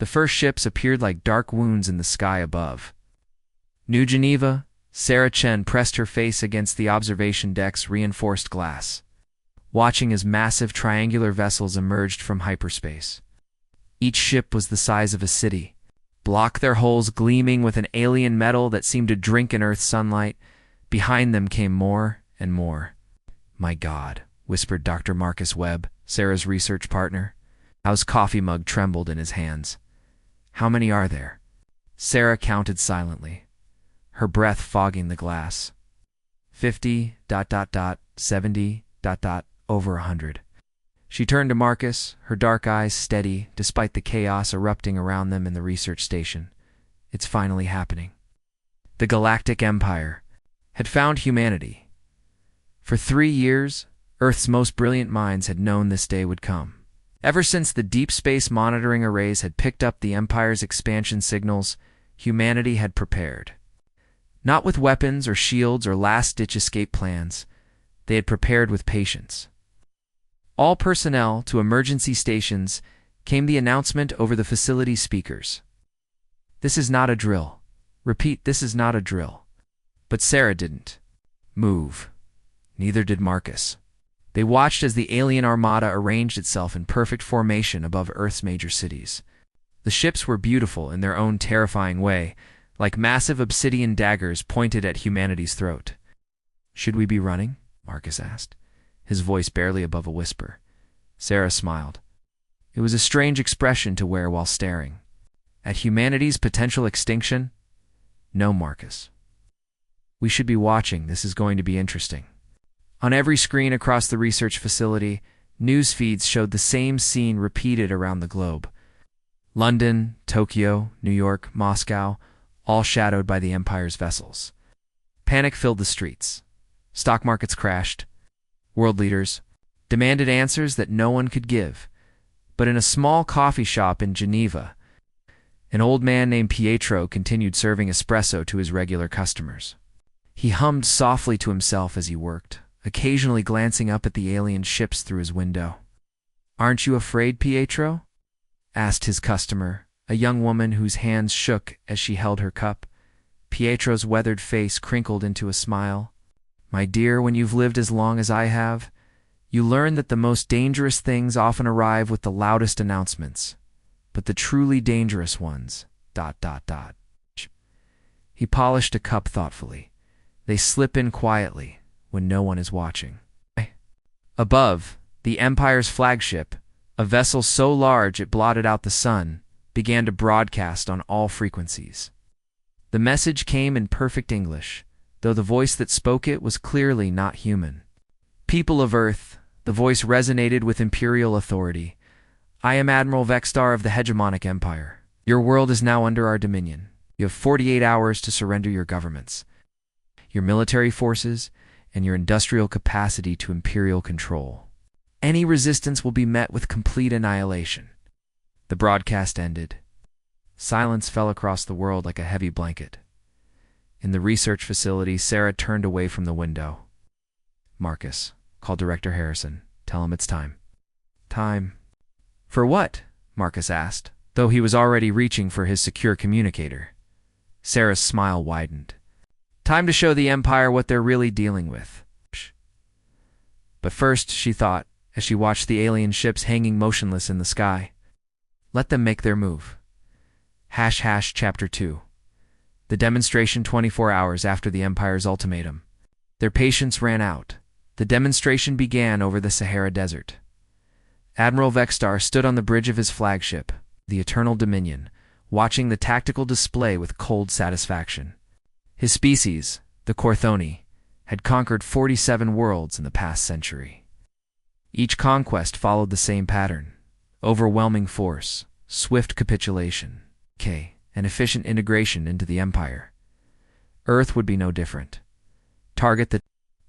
The first ships appeared like dark wounds in the sky above. New Geneva, Sarah Chen pressed her face against the observation deck's reinforced glass, watching as massive triangular vessels emerged from hyperspace. Each ship was the size of a city, their hulls gleaming with an alien metal that seemed to drink in Earth's sunlight. Behind them came more and more. "My God," whispered Dr. Marcus Webb, Sarah's research partner. His coffee mug trembled in his hands. "How many are there?" Sarah counted silently, her breath fogging the glass. 50, 70, over 100. She turned to Marcus, her dark eyes steady despite the chaos erupting around them in the research station. It's finally happening. The Galactic Empire had found humanity. For 3 years, Earth's most brilliant minds had known this day would come. Ever since the deep space monitoring arrays had picked up the Empire's expansion signals, humanity had prepared. Not with weapons or shields or last-ditch escape plans, they had prepared with patience. All personnel to emergency stations came the announcement over the facility speakers. "This is not a drill. Repeat, this is not a drill." But Sarah didn't move. Neither did Marcus. They watched as the alien armada arranged itself in perfect formation above Earth's major cities. The ships were beautiful in their own terrifying way, like massive obsidian daggers pointed at humanity's throat. "Should we be running?" Marcus asked, his voice barely above a whisper. Sarah smiled. It was a strange expression to wear while staring. At humanity's potential extinction? No, Marcus. We should be watching. This is going to be interesting. On every screen across the research facility, news feeds showed the same scene repeated around the globe. London, Tokyo, New York, Moscow, all shadowed by the Empire's vessels. Panic filled the streets. Stock markets crashed. World leaders demanded answers that no one could give. But in a small coffee shop in Geneva, an old man named Pietro continued serving espresso to his regular customers. He hummed softly to himself as he worked, occasionally glancing up at the alien ships through his window. "Aren't you afraid, Pietro?" asked his customer, a young woman whose hands shook as she held her cup. Pietro's weathered face crinkled into a smile. "My dear, when you've lived as long as I have, you learn that the most dangerous things often arrive with the loudest announcements, but the truly dangerous ones, ... He polished a cup thoughtfully. They slip in quietly when no one is watching. Above, the Empire's flagship, a vessel so large it blotted out the sun, began to broadcast on all frequencies. The message came in perfect English, though the voice that spoke it was clearly not human. "People of Earth," the voice resonated with imperial authority. "I am Admiral Vexstar of the hegemonic empire. Your world is now under our dominion. You have 48 hours to surrender your governments, your military forces, and your industrial capacity to imperial control. Any resistance will be met with complete annihilation." The broadcast ended. Silence fell across the world like a heavy blanket. In the research facility, Sarah turned away from the window. "Marcus," called Director Harrison. "Tell him it's time." "Time? For what?" Marcus asked, though he was already reaching for his secure communicator. Sarah's smile widened. "Time to show the Empire what they're really dealing with." But first, she thought, as she watched the alien ships hanging motionless in the sky, let them make their move. Chapter 2. The demonstration 24 hours after the Empire's ultimatum. Their patience ran out. The demonstration began over the Sahara Desert. Admiral Vexstar stood on the bridge of his flagship, the Eternal Dominion, watching the tactical display with cold satisfaction. His species, the Corthoni, had conquered 47 worlds in the past century. Each conquest followed the same pattern: overwhelming force, swift capitulation, and efficient integration into the Empire. Earth would be no different. Target the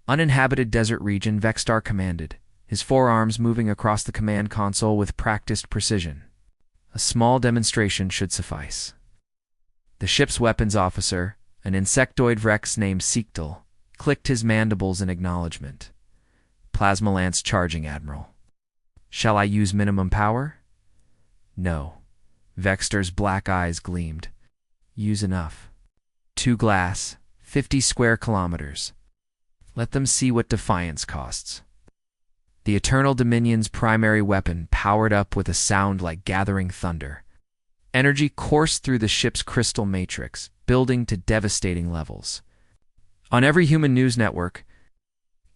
uninhabited desert region, Vexstar commanded, his forearms moving across the command console with practiced precision. A small demonstration should suffice. The ship's weapons officer, an insectoid Vrex named Seektel, clicked his mandibles in acknowledgement. "Plasma lance charging, Admiral." "Shall I use minimum power?" "No. Vextar's black eyes gleamed. Use enough. 2 glass, 50 square kilometers. Let them see what defiance costs. The Eternal Dominion's primary weapon powered up with a sound like gathering thunder. Energy coursed through the ship's crystal matrix, building to devastating levels. On every human news network,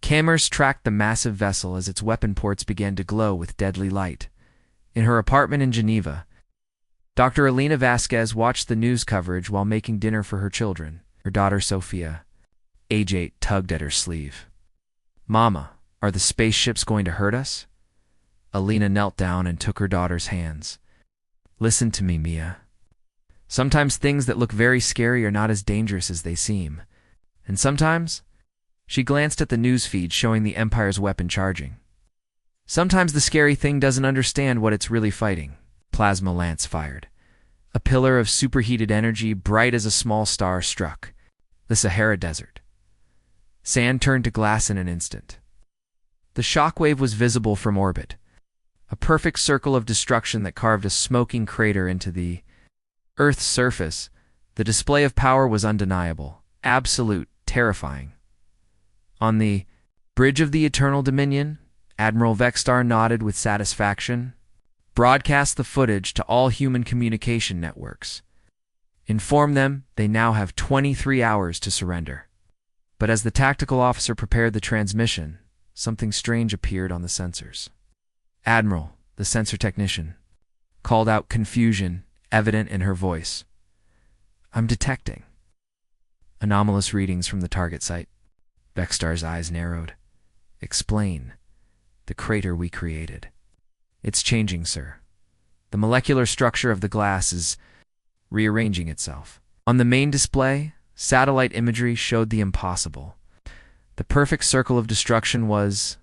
cameras tracked the massive vessel as its weapon ports began to glow with deadly light. In her apartment in Geneva, Dr. Elena Vasquez watched the news coverage while making dinner for her children. Her daughter Sophia, age 8, tugged at her sleeve. "Mama, are the spaceships going to hurt us?" Elena knelt down and took her daughter's hands. "Listen to me, Mia. Sometimes things that look very scary are not as dangerous as they seem. And sometimes," she glanced at the news feed showing the Empire's weapon charging, "sometimes the scary thing doesn't understand what it's really fighting." Plasma lance fired. A pillar of superheated energy, bright as a small star, struck the Sahara Desert. Sand turned to glass in an instant. The shockwave was visible from orbit, a perfect circle of destruction that carved a smoking crater into the Earth's surface. The display of power was undeniable, absolute, terrifying. On the bridge of the Eternal Dominion, Admiral Vextar nodded with satisfaction. "Broadcast the footage to all human communication networks. Inform them they now have 23 hours to surrender." But as the tactical officer prepared the transmission, something strange appeared on the sensors. "Admiral," the sensor technician called out, confusion evident in her voice. "I'm detecting anomalous readings from the target site." Vextar's eyes narrowed. "Explain." "The crater we created. It's changing, sir. The molecular structure of the glass is rearranging itself." On the main display, satellite imagery showed the impossible. The perfect circle of destruction was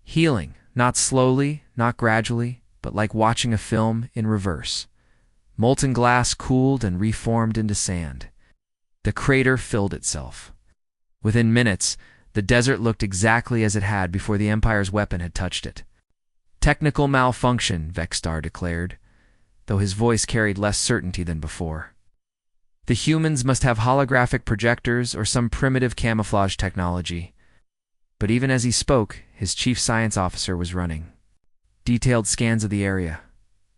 healing, not slowly, not gradually, but like watching a film in reverse. Molten glass cooled and reformed into sand. The crater filled itself. Within minutes, the desert looked exactly as it had before the Empire's weapon had touched it. "Technical malfunction," Vextar declared, though his voice carried less certainty than before. "The humans must have holographic projectors or some primitive camouflage technology." But even as he spoke, his chief science officer was running detailed scans of the area.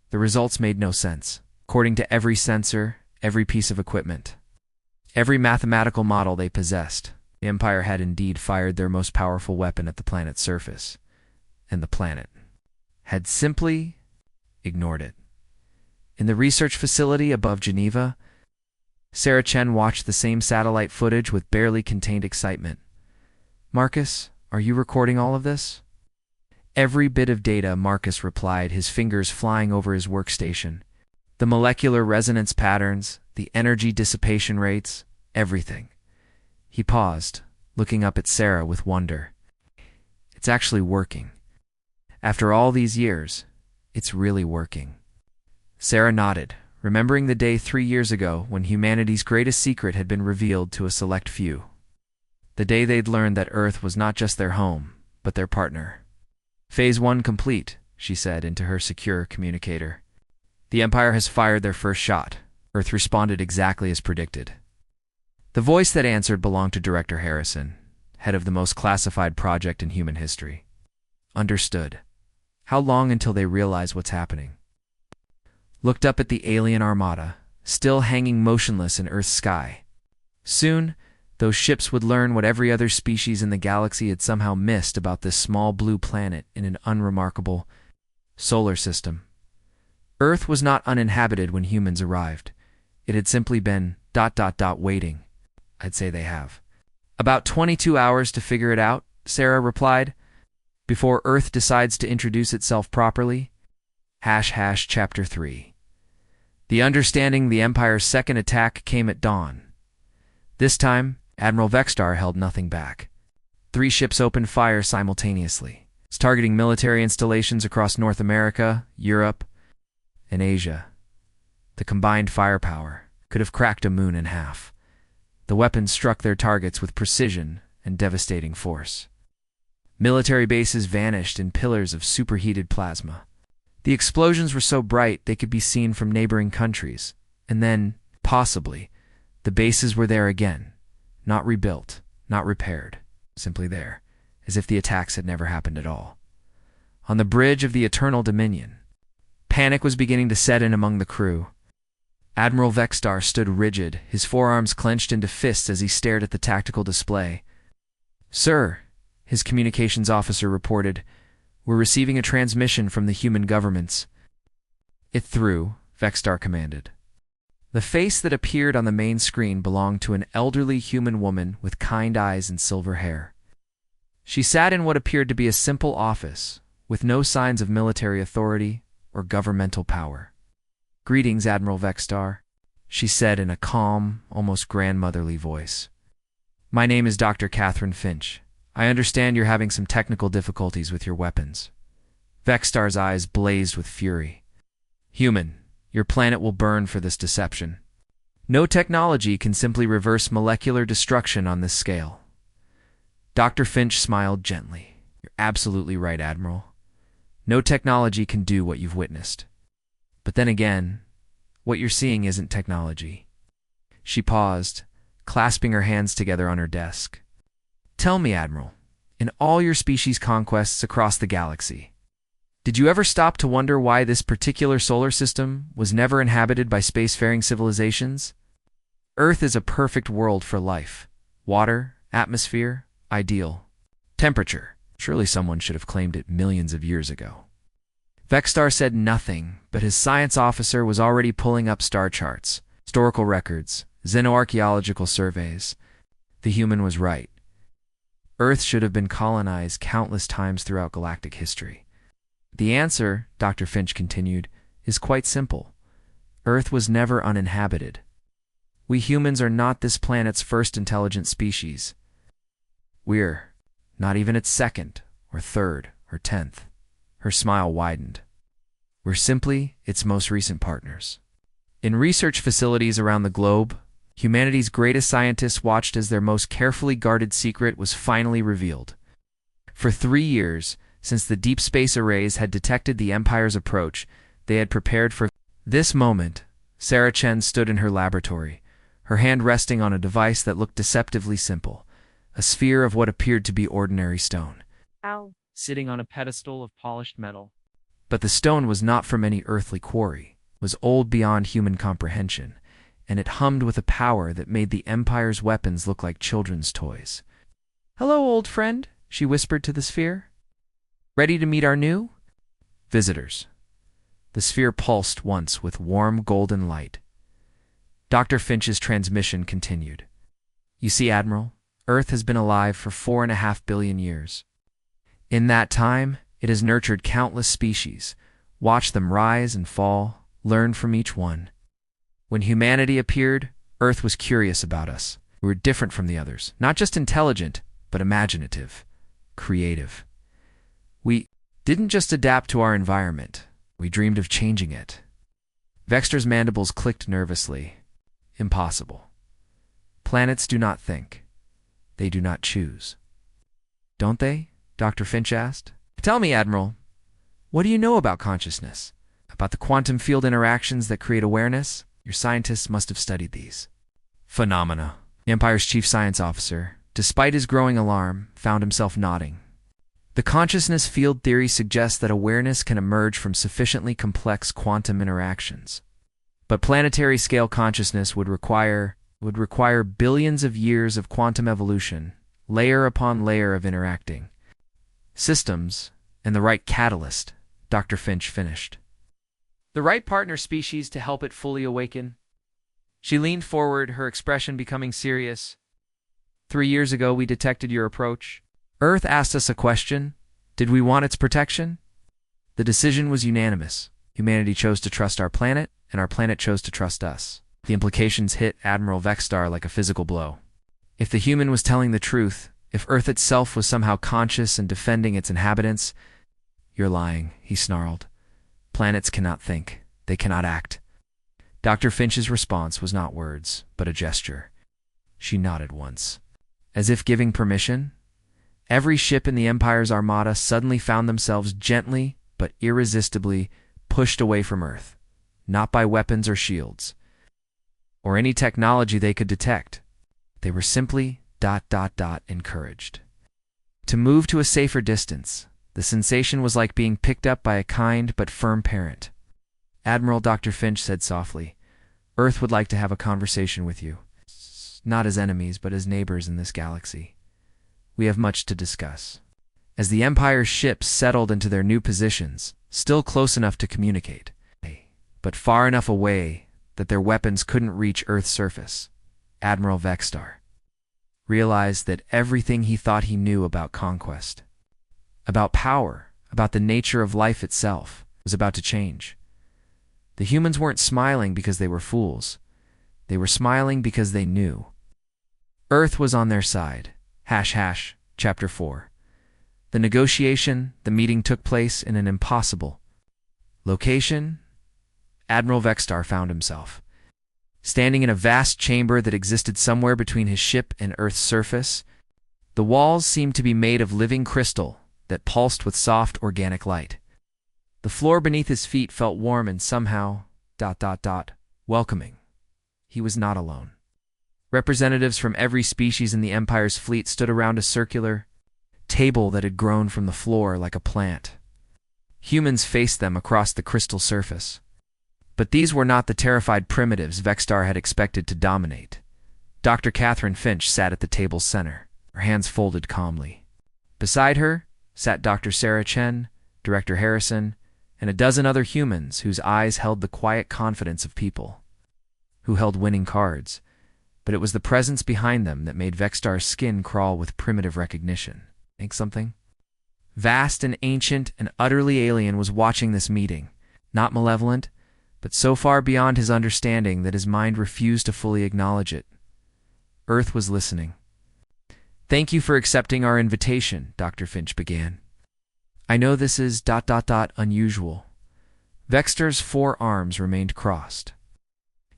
The results made no sense. According to every sensor, every piece of equipment, every mathematical model they possessed, the Empire had indeed fired their most powerful weapon at the planet's surface, and the planet had simply ignored it. In the research facility above Geneva, Sarah Chen watched the same satellite footage with barely contained excitement. "Marcus, are you recording all of this?" "Every bit of data," Marcus replied, his fingers flying over his workstation. "The molecular resonance patterns, the energy dissipation rates, everything." He paused, looking up at Sarah with wonder. "It's actually working. After all these years, it's really working." Sarah nodded, remembering the day 3 years ago when humanity's greatest secret had been revealed to a select few. The day they'd learned that Earth was not just their home, but their partner. "Phase 1 complete," she said into her secure communicator. "The Empire has fired their first shot." Earth responded exactly as predicted. The voice that answered belonged to Director Harrison, head of the most classified project in human history. "Understood. How long until they realize what's happening?" Looked up at the alien Armada, still hanging motionless in Earth's sky. Soon, those ships would learn what every other species in the galaxy had somehow missed about this small blue planet in an unremarkable solar system. Earth was not uninhabited when humans arrived. It had simply been ... waiting. I'd say they have. "About 22 hours to figure it out," Sarah replied, "before Earth decides to introduce itself properly." Chapter 3. The understanding the Empire's second attack came at dawn. This time, Admiral Vextar held nothing back. 3 ships opened fire simultaneously, targeting military installations across North America, Europe, and Asia. The combined firepower could have cracked a moon in half. The weapons struck their targets with precision and devastating force. Military bases vanished in pillars of superheated plasma. The explosions were so bright they could be seen from neighboring countries. And then, possibly, the bases were there again. Not rebuilt, not repaired, simply there, as if the attacks had never happened at all. On the bridge of the Eternal Dominion, panic was beginning to set in among the crew. Admiral Vextar stood rigid, his forearms clenched into fists as he stared at the tactical display. "Sir," his communications officer reported, "we're receiving a transmission from the human governments." "It through," Vextar commanded. The face that appeared on the main screen belonged to an elderly human woman with kind eyes and silver hair. She sat in what appeared to be a simple office, with no signs of military authority or governmental power. "Greetings, Admiral Vextar," she said in a calm, almost grandmotherly voice. "My name is Dr. Catherine Finch. I understand you're having some technical difficulties with your weapons." Vextar's eyes blazed with fury. "Human, your planet will burn for this deception. No technology can simply reverse molecular destruction on this scale." Dr. Finch smiled gently. "You're absolutely right, Admiral. No technology can do what you've witnessed. But then again, what you're seeing isn't technology." She paused, clasping her hands together on her desk. "Tell me, Admiral, in all your species conquests across the galaxy, did you ever stop to wonder why this particular solar system was never inhabited by spacefaring civilizations? Earth is a perfect world for life. Water, atmosphere, ideal. Temperature. Surely someone should have claimed it millions of years ago." Vextar said nothing, but his science officer was already pulling up star charts, historical records, xenoarchaeological surveys. The human was right. Earth should have been colonized countless times throughout galactic history. "The answer," Dr. Finch continued, "is quite simple. Earth was never uninhabited. We humans are not this planet's first intelligent species. We're not even its second, or third, or 10th. Her smile widened. "We're simply its most recent partners." In research facilities around the globe, humanity's greatest scientists watched as their most carefully guarded secret was finally revealed. For 3 years, since the deep space arrays had detected the Empire's approach, they had prepared for this moment. Sarah Chen stood in her laboratory, her hand resting on a device that looked deceptively simple, a sphere of what appeared to be ordinary stone. Ow. Sitting on a pedestal of polished metal. But the stone was not from any earthly quarry, was old beyond human comprehension, and it hummed with a power that made the Empire's weapons look like children's toys. "Hello, old friend," she whispered to the sphere. "Ready to meet our new visitors?" The sphere pulsed once with warm golden light. Dr. Finch's transmission continued. "You see, Admiral, Earth has been alive for 4.5 billion years. In that time, it has nurtured countless species, watched them rise and fall, learned from each one. When humanity appeared, Earth was curious about us. We were different from the others, not just intelligent, but imaginative, creative. We didn't just adapt to our environment, we dreamed of changing it." Vextar's mandibles clicked nervously. "Impossible. Planets do not think. They do not choose." "Don't they?" Dr. Finch asked. "Tell me, Admiral, what do you know about consciousness? About the quantum field interactions that create awareness? Your scientists must have studied these." "Phenomena." The Empire's chief science officer, despite his growing alarm, found himself nodding. "The consciousness field theory suggests that awareness can emerge from sufficiently complex quantum interactions. But planetary-scale consciousness would require billions of years of quantum evolution, layer upon layer of interacting systems, and the right catalyst," Dr. Finch finished. "The right partner species to help it fully awaken." She leaned forward, her expression becoming serious. 3 years ago, we detected your approach. Earth asked us a question. Did we want its protection? The decision was unanimous. Humanity chose to trust our planet, and our planet chose to trust us. The implications hit Admiral Vextar like a physical blow. If the human was telling the truth, if Earth itself was somehow conscious and defending its inhabitants— "You're lying," he snarled. "Planets cannot think. They cannot act." Dr. Finch's response was not words, but a gesture. She nodded once, as if giving permission. Every ship in the Empire's Armada suddenly found themselves gently but irresistibly pushed away from Earth, not by weapons or shields, or any technology they could detect. They were simply ... encouraged to move to a safer distance. The sensation was like being picked up by a kind but firm parent. "Admiral," Dr. Finch said softly, "Earth would like to have a conversation with you. Not as enemies, but as neighbors in this galaxy. We have much to discuss." As the Empire's ships settled into their new positions, still close enough to communicate, but far enough away that their weapons couldn't reach Earth's surface, Admiral Vextar realized that everything he thought he knew about conquest, about power, about the nature of life itself, was about to change. The humans weren't smiling because they were fools. They were smiling because they knew. Earth was on their side. #, Chapter 4. The meeting took place in an impossible location. Admiral Vextar found himself standing in a vast chamber that existed somewhere between his ship and Earth's surface. The walls seemed to be made of living crystal that pulsed with soft organic light. The floor beneath his feet felt warm and somehow ... welcoming. He was not alone. Representatives from every species in the Empire's fleet stood around a circular table that had grown from the floor like a plant. Humans faced them across the crystal surface. But these were not the terrified primitives Vextar had expected to dominate. Dr. Catherine Finch sat at the table's center, her hands folded calmly. Beside her sat Dr. Sarah Chen, Director Harrison, and a dozen other humans whose eyes held the quiet confidence of people who held winning cards. But it was the presence behind them that made Vextar's skin crawl with primitive recognition. Think something? Vast and ancient and utterly alien was watching this meeting, not malevolent, but so far beyond his understanding that his mind refused to fully acknowledge it. Earth was listening. "Thank you for accepting our invitation," Dr. Finch began. "I know this is ... unusual." Vextar's 4 arms remained crossed.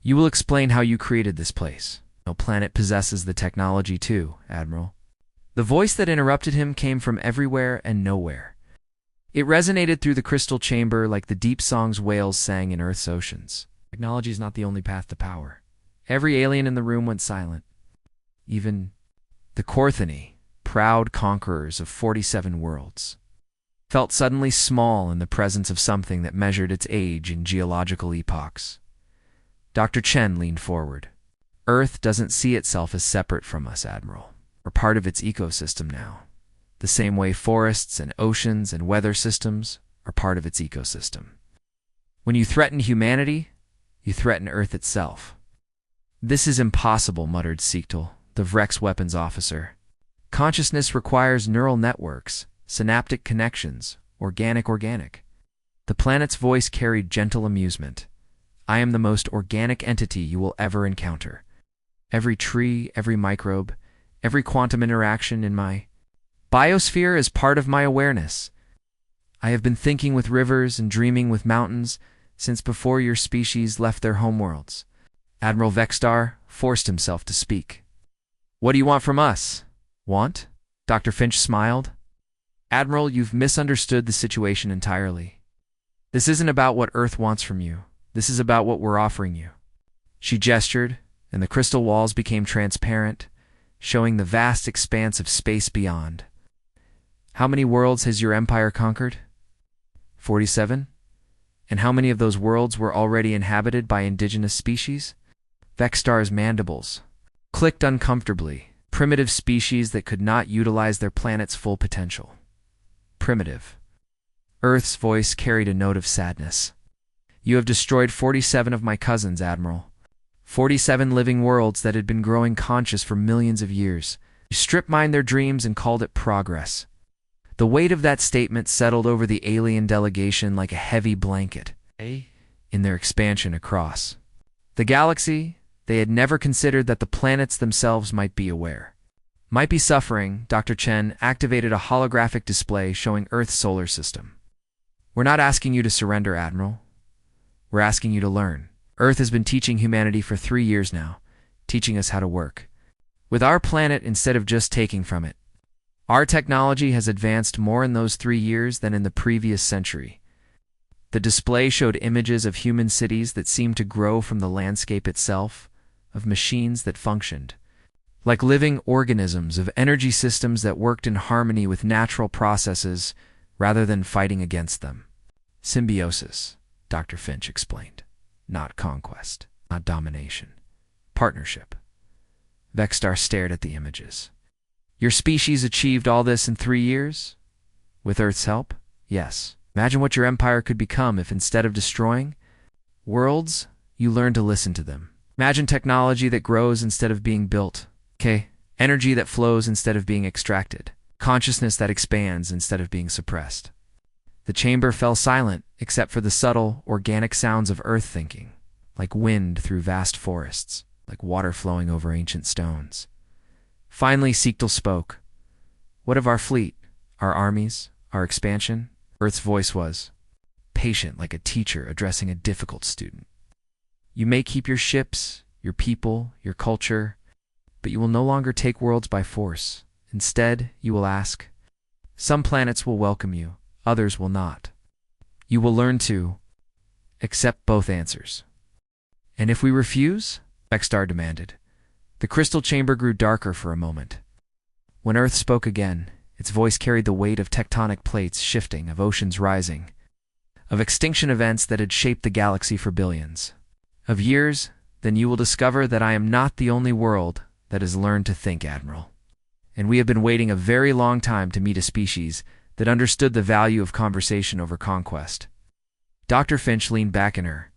"You will explain how you created this place. No planet possesses the technology too, Admiral." The voice that interrupted him came from everywhere and nowhere. It resonated through the crystal chamber like the deep songs whales sang in Earth's oceans. "Technology is not the only path to power." Every alien in the room went silent. Even the Korthani, proud conquerors of 47 worlds, felt suddenly small in the presence of something that measured its age in geological epochs. Dr. Chen leaned forward. "Earth doesn't see itself as separate from us, Admiral. We're part of its ecosystem now. The same way forests and oceans and weather systems are part of its ecosystem. When you threaten humanity, you threaten Earth itself." "This is impossible," muttered Seektel, the Vrex weapons officer. "Consciousness requires neural networks, synaptic connections, organic. The planet's voice carried gentle amusement. "I am the most organic entity you will ever encounter. Every tree, every microbe, every quantum interaction in my biosphere is part of my awareness. I have been thinking with rivers and dreaming with mountains since before your species left their homeworlds." Admiral Vextar forced himself to speak. "What do you want from us?" "Want?" Dr. Finch smiled. "Admiral, you've misunderstood the situation entirely. This isn't about what Earth wants from you. This is about what we're offering you." She gestured, and the crystal walls became transparent, showing the vast expanse of space beyond. "How many worlds has your empire conquered?" 47. "And how many of those worlds were already inhabited by indigenous species?" Vextar's mandibles clicked uncomfortably. Primitive species that could not utilize their planet's full potential. Primitive. Earth's voice carried a note of sadness. "You have destroyed 47 of my cousins, Admiral. 47 living worlds that had been growing conscious for millions of years. You strip-mined their dreams and called it progress." The weight of that statement settled over the alien delegation like a heavy blanket. In their expansion across the galaxy, they had never considered that the planets themselves might be aware. Might be suffering. Dr. Chen activated a holographic display showing Earth's solar system. "We're not asking you to surrender, Admiral. We're asking you to learn. Earth has been teaching humanity for 3 years now, teaching us how to work with our planet instead of just taking from it. Our technology has advanced more in those 3 years than in the previous century. The display showed images of human cities that seemed to grow from the landscape itself, of machines that functioned like living organisms, of energy systems that worked in harmony with natural processes rather than fighting against them. Symbiosis, Dr. Finch explained. Not conquest, not domination. Partnership. Vexstar stared at the images. Your species achieved all this in 3 years? With Earth's help? Yes. Imagine what your empire could become if instead of destroying worlds, you learn to listen to them. Imagine technology that grows instead of being built. Okay, energy that flows instead of being extracted. Consciousness that expands instead of being suppressed. The chamber fell silent except for the subtle, organic sounds of Earth thinking, like wind through vast forests, like water flowing over ancient stones. Finally, Siechtel spoke. What of our fleet, our armies, our expansion? Earth's voice was patient, like a teacher addressing a difficult student. You may keep your ships, your people, your culture, but you will no longer take worlds by force. Instead, you will ask. Some planets will welcome you, others will not. You will learn to accept both answers. And if we refuse? Vexstar demanded. The crystal chamber grew darker for a moment. When Earth spoke again, its voice carried the weight of tectonic plates shifting, of oceans rising, of extinction events that had shaped the galaxy for billions of years. Then you will discover that I am not the only world that has learned to think, Admiral. And we have been waiting a very long time to meet a species that understood the value of conversation over conquest. Dr. Finch leaned back in her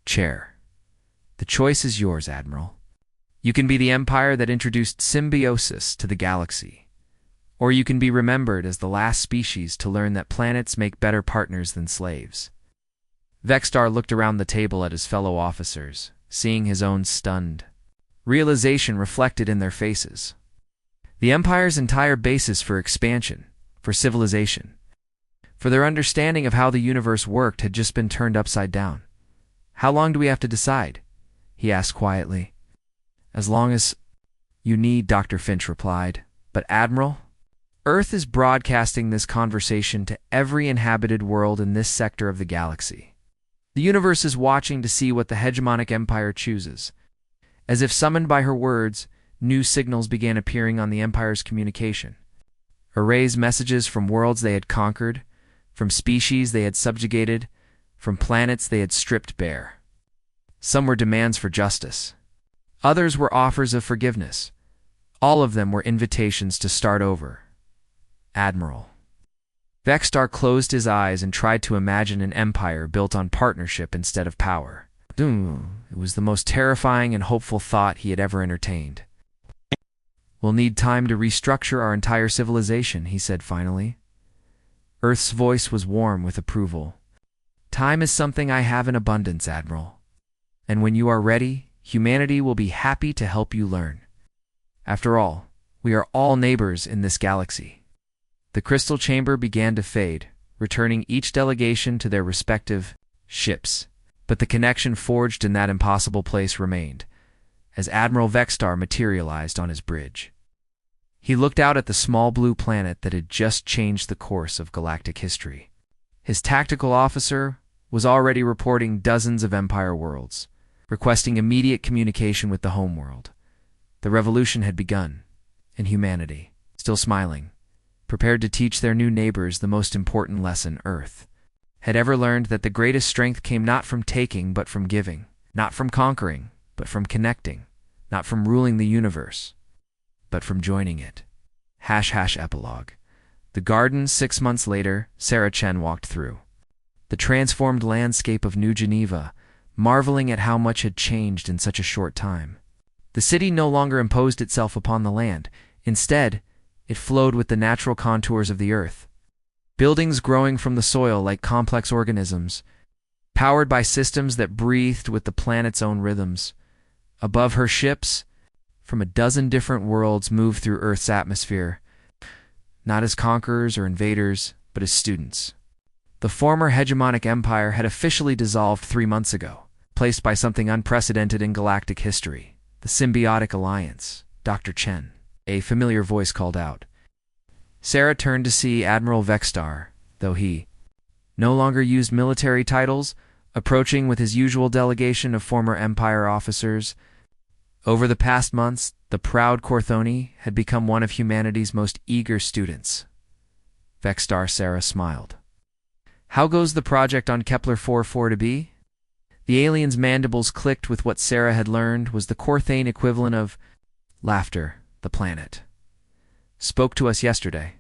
chair. The choice is yours, Admiral. You can be the empire that introduced symbiosis to the galaxy, or you can be remembered as the last species to learn that planets make better partners than slaves. Vexstar looked around the table at his fellow officers, seeing his own stunned realization reflected in their faces. The Empire's entire basis for expansion, for civilization, for their understanding of how the universe worked had just been turned upside down. How long do we have to decide? He asked quietly. As long as you need, Dr. Finch replied. But Admiral, Earth is broadcasting this conversation to every inhabited world in this sector of the galaxy. The universe is watching to see what the hegemonic empire chooses. As if summoned by her words, new signals began appearing on the Empire's communication. Arrays messages from worlds they had conquered, from species they had subjugated, from planets they had stripped bare. Some were demands for justice. Others were offers of forgiveness. All of them were invitations to start over. Admiral. Vexstar closed his eyes and tried to imagine an empire built on partnership instead of power. It was the most terrifying and hopeful thought he had ever entertained. We'll need time to restructure our entire civilization, he said finally. Earth's voice was warm with approval. Time is something I have in abundance, Admiral. And when you are ready, humanity will be happy to help you learn. After all, we are all neighbors in this galaxy. The crystal chamber began to fade, returning each delegation to their respective ships. But the connection forged in that impossible place remained, as Admiral Vexstar materialized on his bridge. He looked out at the small blue planet that had just changed the course of galactic history. His tactical officer was already reporting dozens of Empire worlds, requesting immediate communication with the homeworld. The revolution had begun, and humanity, still smiling, prepared to teach their new neighbors the most important lesson Earth had ever learned, that the greatest strength came not from taking but from giving, not from conquering but from connecting, not from ruling the universe but from joining it. / Epilogue. The garden 6 months later, Sarah Chen walked through the transformed landscape of New Geneva, marveling at how much had changed in such a short time. The city no longer imposed itself upon the land. Instead, it flowed with the natural contours of the earth. Buildings growing from the soil like complex organisms, powered by systems that breathed with the planet's own rhythms. Above her, ships from a dozen different worlds moved through Earth's atmosphere, not as conquerors or invaders, but as students. The former hegemonic empire had officially dissolved 3 months ago, placed by something unprecedented in galactic history, the Symbiotic Alliance. Dr. Chen, a familiar voice called out. Sarah turned to see Admiral Vexstar, though he no longer used military titles, approaching with his usual delegation of former Empire officers. Over the past months, the proud Corthoni had become one of humanity's most eager students. Vexstar Sarah smiled. How goes the project on Kepler 442b? The alien's mandibles clicked with what Sarah had learned was the Corthane equivalent of laughter, the planet. Spoke to us yesterday.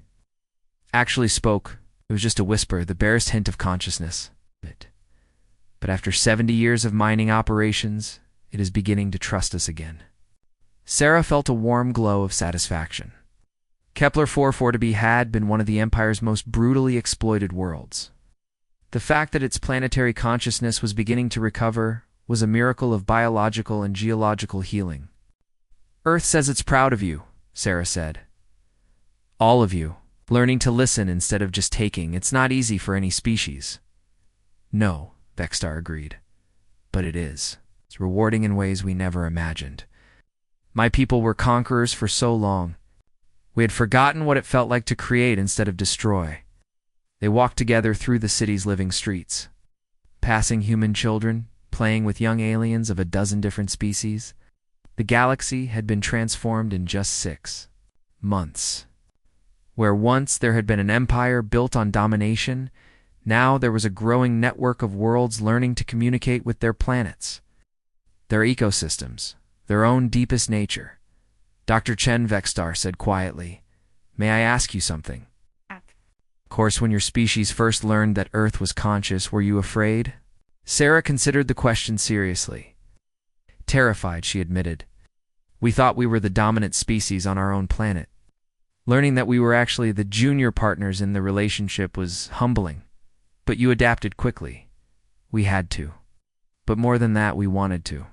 Actually spoke. It was just a whisper, the barest hint of consciousness. But after 70 years of mining operations, it is beginning to trust us again. Sarah felt a warm glow of satisfaction. Kepler 442b had been one of the Empire's most brutally exploited worlds. The fact that its planetary consciousness was beginning to recover was a miracle of biological and geological healing. Earth says it's proud of you, Sarah said. All of you, learning to listen instead of just taking. It's not easy for any species. No, Vexstar agreed. But it is. It's rewarding in ways we never imagined. My people were conquerors for so long. We had forgotten what it felt like to create instead of destroy. They walked together through the city's living streets, passing human children, playing with young aliens of a dozen different species. The galaxy had been transformed in just 6 months. Where once there had been an empire built on domination, now there was a growing network of worlds learning to communicate with their planets, their ecosystems, their own deepest nature. Dr. Chen Vexstar said quietly, "May I ask you something?" Of course, when your species first learned that Earth was conscious, were you afraid? Sarah considered the question seriously. Terrified, she admitted. We thought we were the dominant species on our own planet. Learning that we were actually the junior partners in the relationship was humbling. But you adapted quickly. We had to. But more than that, we wanted to.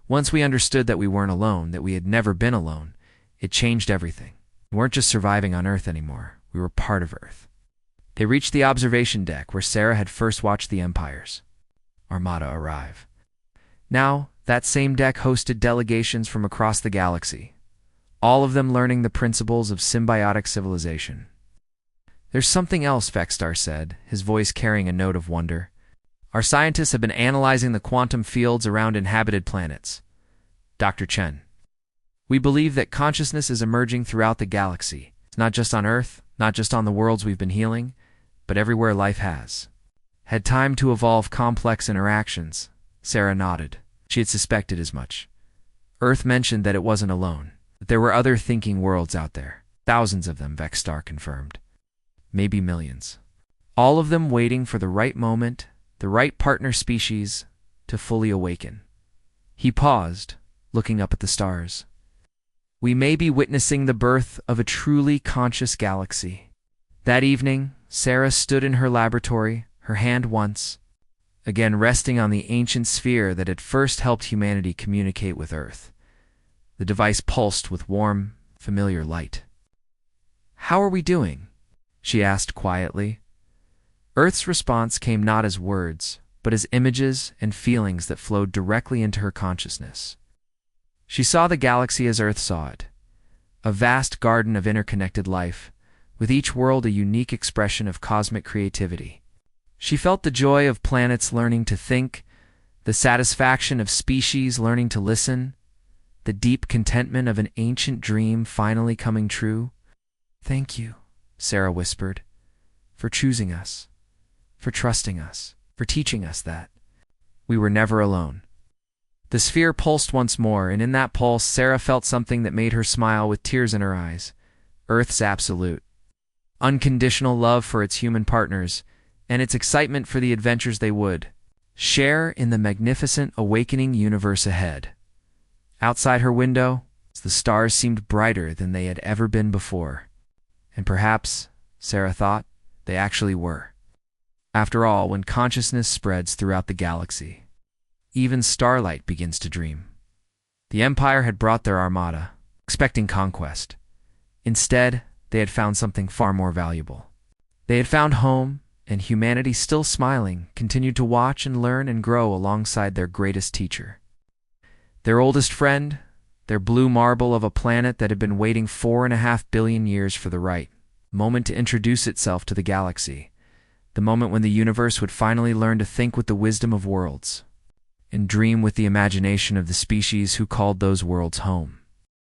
Once we understood that we weren't alone, that we had never been alone, it changed everything. We weren't just surviving on Earth anymore. We were part of Earth. They reached the observation deck where Sarah had first watched the Empire's Armada arrive. Now, that same deck hosted delegations from across the galaxy, all of them learning the principles of symbiotic civilization. There's something else, Vexstar said, his voice carrying a note of wonder. Our scientists have been analyzing the quantum fields around inhabited planets. Dr. Chen. We believe that consciousness is emerging throughout the galaxy. It's not just on Earth, not just on the worlds we've been healing, but everywhere life has had time to evolve complex interactions. Sarah nodded. She had suspected as much. Earth mentioned that it wasn't alone, that there were other thinking worlds out there. Thousands of them, Vexstar confirmed. Maybe millions. All of them waiting for the right moment, the right partner species, to fully awaken. He paused, looking up at the stars. We may be witnessing the birth of a truly conscious galaxy. That evening, Sarah stood in her laboratory, her hand once again resting on the ancient sphere that had first helped humanity communicate with Earth. The device pulsed with warm, familiar light. How are we doing? She asked quietly. Earth's response came not as words, but as images and feelings that flowed directly into her consciousness. She saw the galaxy as Earth saw it, a vast garden of interconnected life, with each world a unique expression of cosmic creativity. She felt the joy of planets learning to think, the satisfaction of species learning to listen, the deep contentment of an ancient dream finally coming true. Thank you, Sarah whispered, for choosing us, for trusting us, for teaching us that we were never alone. The sphere pulsed once more, and in that pulse, Sarah felt something that made her smile with tears in her eyes. Earth's absolute, unconditional love for its human partners, and its excitement for the adventures they would share in the magnificent awakening universe ahead. Outside her window, the stars seemed brighter than they had ever been before. And perhaps, Sarah thought, they actually were. After all, when consciousness spreads throughout the galaxy, even starlight begins to dream. The Empire had brought their armada, expecting conquest. Instead, they had found something far more valuable. They had found home, and humanity, still smiling, continued to watch and learn and grow alongside their greatest teacher. Their oldest friend, their blue marble of a planet that had been waiting 4.5 billion years for the right moment to introduce itself to the galaxy. the moment when the universe would finally learn to think with the wisdom of worlds, and dream with the imagination of the species who called those worlds home.